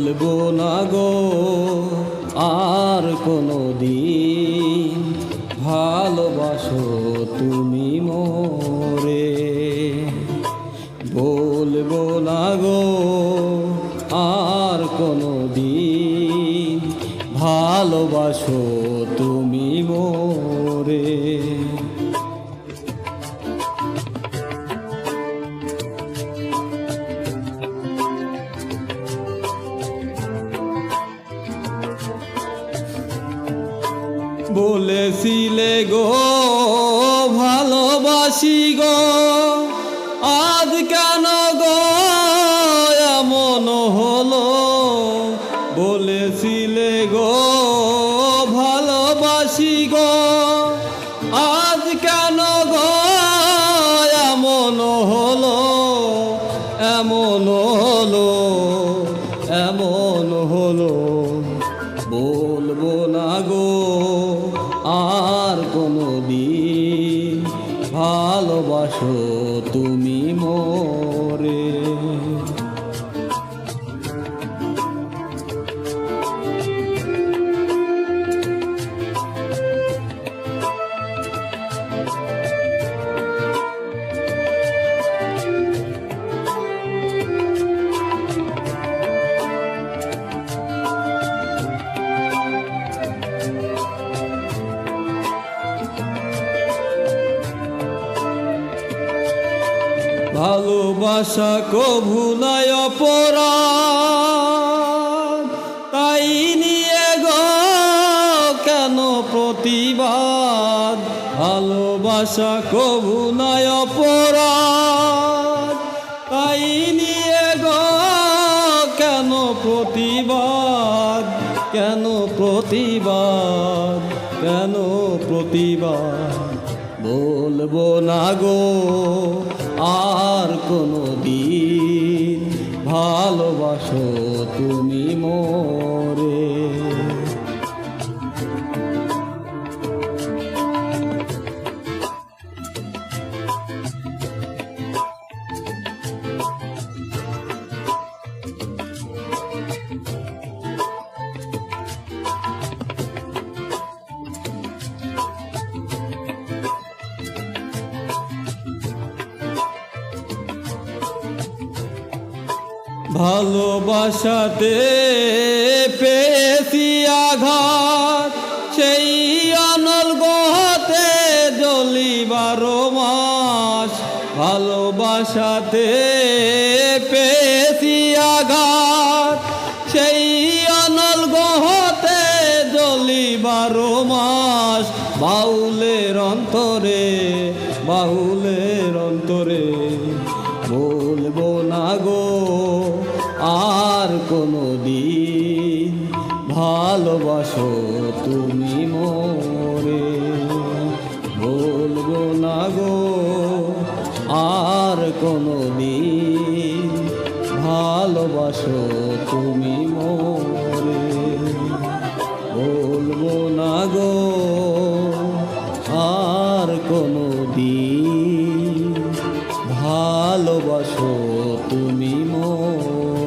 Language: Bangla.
বলবো না গো আর কোনো দিন ভালোবাসো তুমি মোরে। বলবো না গো আর কোনো দিন ভালোবাসো তুমি মোরে। বলেছিলে গো ভালোবাসি গো, আজ কেন গো এমন হলো। বলেছিলে গো ভালোবাসি গো, আজ কেন গো এমন হলো। এমন হলো, এমন হলো। বলবো না গো আর কোনো দিন ভালোবাসো তুমি মোরে। ভালোবাসা কভু নাই অপরাধ, তাই নিয়ে গো কেন প্রতিবাদ। ভালোবাসা কভু নাই অপরাধ, তাই নিয়ে গো কেন প্রতিবাদ। কেন প্রতিবাদ, কেন প্রতিবাদ। বলবো না গো আর কোনো দিন ভালোবাসো তুমি মোরে। ভালোবাসাতে পেয়েছি আঘাত, সেই অনল গহতে জ্বলি 12 মাস। ভালোবাসাতে পেয়েছি আঘাত, সেই অনল গহতে জ্বলি 12 মাস। বাউলের অন্তরে, বাউলের অন্তরে। বলবো না গো আর কোনো দিন ভালোবাসো তুমি মোরে। বলবো না গো আর কোনো দিন ভালোবাসো তুমি মোরে। বলবো না গো আর কোনো দিন ভালোবাসো তুমি মোরে।